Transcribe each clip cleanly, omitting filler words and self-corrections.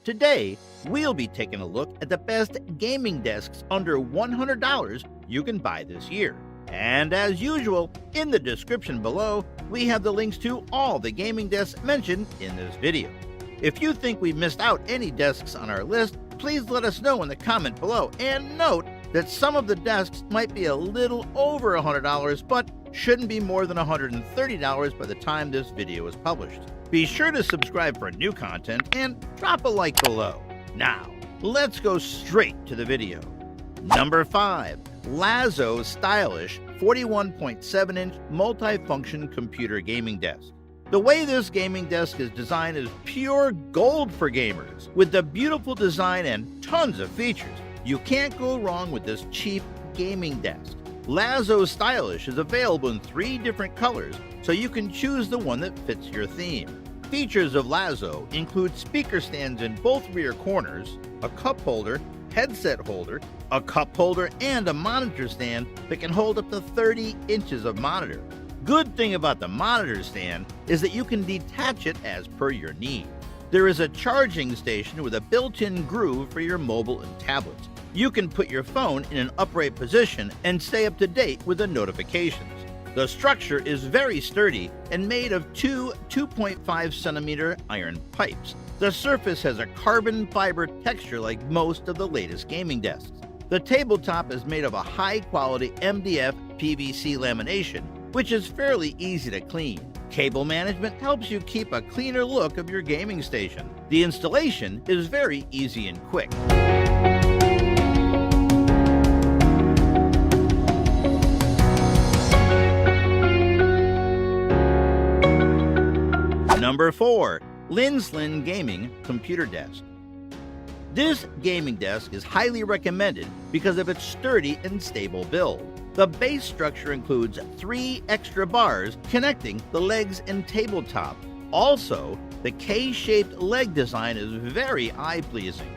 Today, we'll be taking a look at the best gaming desks under $100 you can buy this year. And as usual, in the description below, we have the links to all the gaming desks mentioned in this video. If you think we missed out any desks on our list, please let us know in the comment below, and note that some of the desks might be a little over $100, but shouldn't be more than $130 by the time this video is published. Be sure to subscribe for new content and drop a like below. Now, let's go straight to the video. Number 5. Lazo Stylish 41.7-inch multifunction computer gaming desk. The way this gaming desk is designed is pure gold for gamers. With the beautiful design and tons of features, you can't go wrong with this cheap gaming desk. Lazo Stylish is available in 3 different colors, so you can choose the one that fits your theme. Features of Lazo include speaker stands in both rear corners, a cup holder, headset holder, a cup holder, and a monitor stand that can hold up to 30 inches of monitor. Good thing about the monitor stand is that you can detach it as per your need. There is a charging station with a built-in groove for your mobile and tablets. You can put your phone in an upright position and stay up to date with the notifications. The structure is very sturdy and made of 2 2.5-centimeter iron pipes. The surface has a carbon fiber texture like most of the latest gaming desks. The tabletop is made of a high-quality MDF PVC lamination, which is fairly easy to clean. Cable management helps you keep a cleaner look of your gaming station. The installation is very easy and quick. Number 4. Linslin Gaming Computer Desk. This gaming desk is highly recommended because of its sturdy and stable build. The base structure includes 3 extra bars connecting the legs and tabletop. Also, the K-shaped leg design is very eye-pleasing.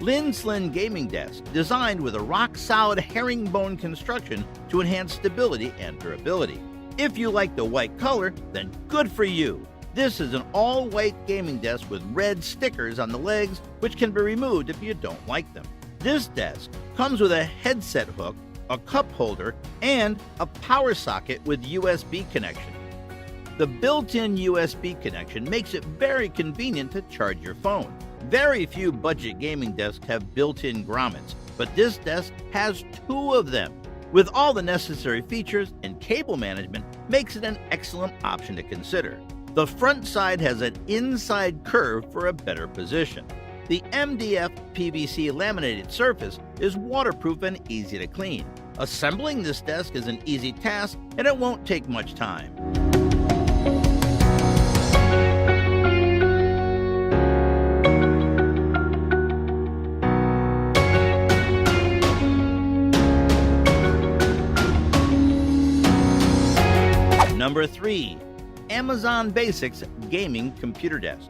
Linslin Gaming Desk, designed with a rock-solid herringbone construction to enhance stability and durability. If you like the white color, then good for you. This is an all-white gaming desk with red stickers on the legs, which can be removed if you don't like them. This desk comes with a headset hook, a cup holder, and a power socket with USB connection. The built-in USB connection makes it very convenient to charge your phone. Very few budget gaming desks have built-in grommets, but this desk has 2 of them. With all the necessary features, and cable management makes it an excellent option to consider. The front side has an inside curve for a better position. The MDF PVC laminated surface is waterproof and easy to clean. Assembling this desk is an easy task, and it won't take much time. Number 3. Amazon Basics Gaming Computer Desk.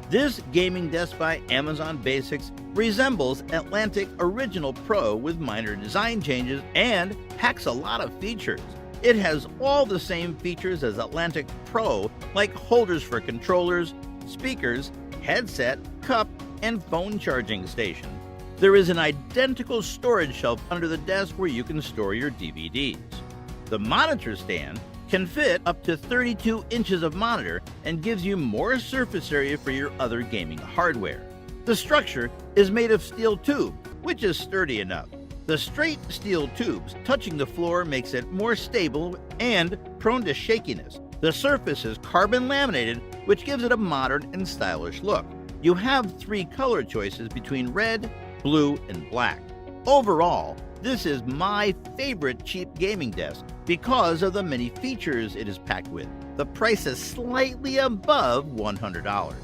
This gaming desk by Amazon Basics resembles Atlantic Original Pro with minor design changes and packs a lot of features. It has all the same features as Atlantic Pro, like holders for controllers, speakers, headset, cup, and phone charging station. There is an identical storage shelf under the desk where you can store your DVDs. The monitor stand can fit up to 32 inches of monitor and gives you more surface area for your other gaming hardware. The structure is made of steel tube, which is sturdy enough. The straight steel tubes touching the floor makes it more stable and prone to shakiness. The surface is carbon laminated, which gives it a modern and stylish look. You have 3 color choices between red, blue, and black. Overall, this is my favorite cheap gaming desk because of the many features it is packed with. The price is slightly above $100.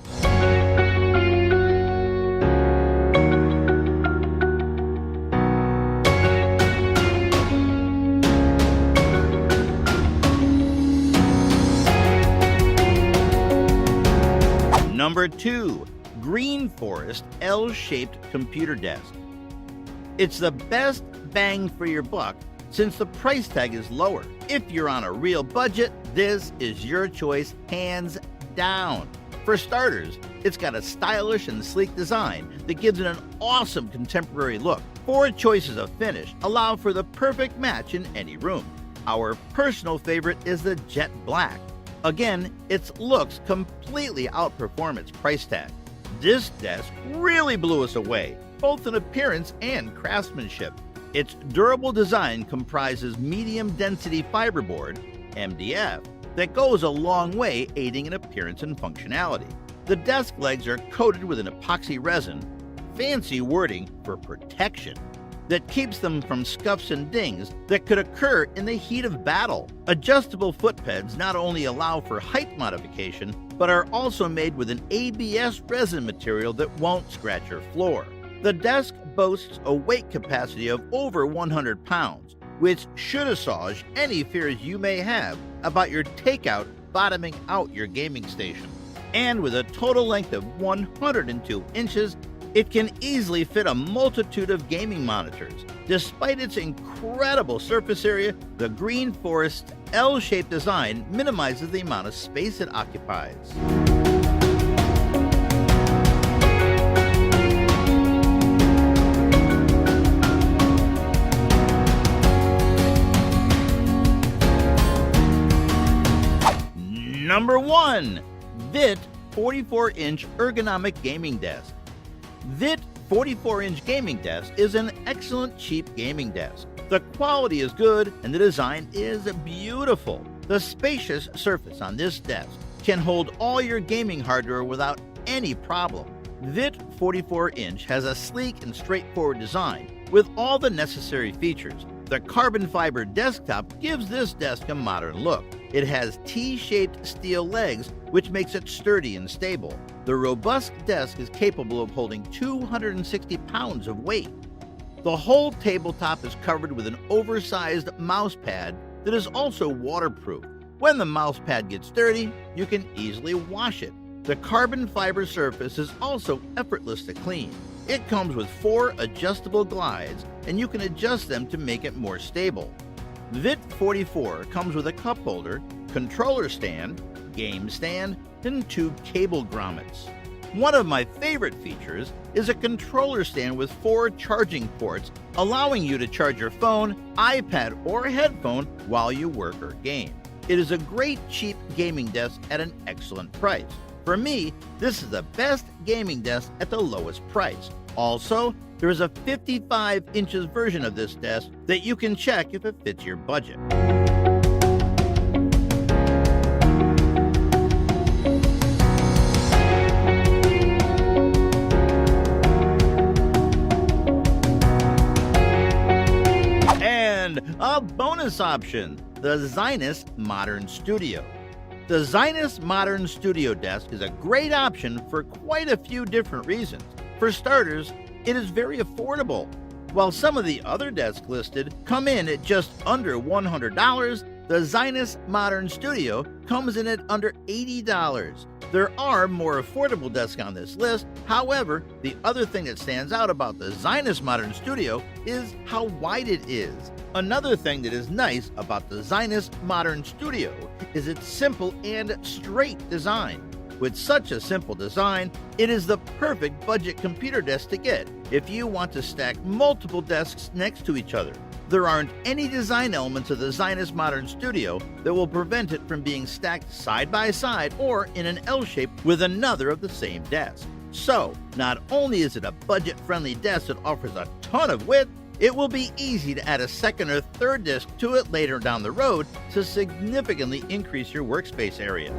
Number 2. Green Forest L-shaped computer desk. It's the best bang for your buck since the price tag is lower. If you're on a real budget, this is your choice hands down. For starters, it's got a stylish and sleek design that gives it an awesome contemporary look. 4 choices of finish allow for the perfect match in any room. Our personal favorite is the jet black. Again, its looks completely outperform its price tag. This desk really blew us away, both in appearance and craftsmanship. Its durable design comprises medium-density fiberboard, MDF, that goes a long way aiding in appearance and functionality. The desk legs are coated with an epoxy resin, fancy wording for protection, that keeps them from scuffs and dings that could occur in the heat of battle. Adjustable footpads not only allow for height modification, but are also made with an ABS resin material that won't scratch your floor. The desk boasts a weight capacity of over 100 pounds, which should assuage any fears you may have about your takeout bottoming out your gaming station. And with a total length of 102 inches, it can easily fit a multitude of gaming monitors. Despite its incredible surface area, the Green Forest L-shaped design minimizes the amount of space it occupies. Number 1. VIT 44-inch ergonomic gaming desk. VIT 44-inch gaming desk is an excellent cheap gaming desk. The quality is good and the design is beautiful. The spacious surface on this desk can hold all your gaming hardware without any problem. VIT 44-inch has a sleek and straightforward design with all the necessary features. The carbon fiber desktop gives this desk a modern look. It has T-shaped steel legs, which makes it sturdy and stable. The robust desk is capable of holding 260 pounds of weight. The whole tabletop is covered with an oversized mouse pad that is also waterproof. When the mouse pad gets dirty, you can easily wash it. The carbon fiber surface is also effortless to clean. It comes with 4 adjustable glides, and you can adjust them to make it more stable. VIT 44 comes with a cup holder, controller stand, game stand, and 2 cable grommets. One of my favorite features is a controller stand with 4 charging ports, allowing you to charge your phone, iPad, or headphone while you work or game. It is a great cheap gaming desk at an excellent price. For me, this is the best gaming desk at the lowest price. Also, there is a 55 inches version of this desk that you can check if it fits your budget. And a bonus option, the Zinus Modern Studio. The Zinus Modern Studio desk is a great option for quite a few different reasons. For starters, it is very affordable. While some of the other desks listed come in at just under $100, the Zinus Modern Studio comes in at under $80. There are more affordable desks on this list. However, the other thing that stands out about the Zinus Modern Studio is how wide it is. Another thing that is nice about the Zinus Modern Studio is its simple and straight design. With such a simple design, it is the perfect budget computer desk to get if you want to stack multiple desks next to each other. There aren't any design elements of the Zinus Modern Studio that will prevent it from being stacked side by side or in an L shape with another of the same desk. So, not only is it a budget-friendly desk that offers a ton of width, it will be easy to add a second or third disk to it later down the road to significantly increase your workspace area.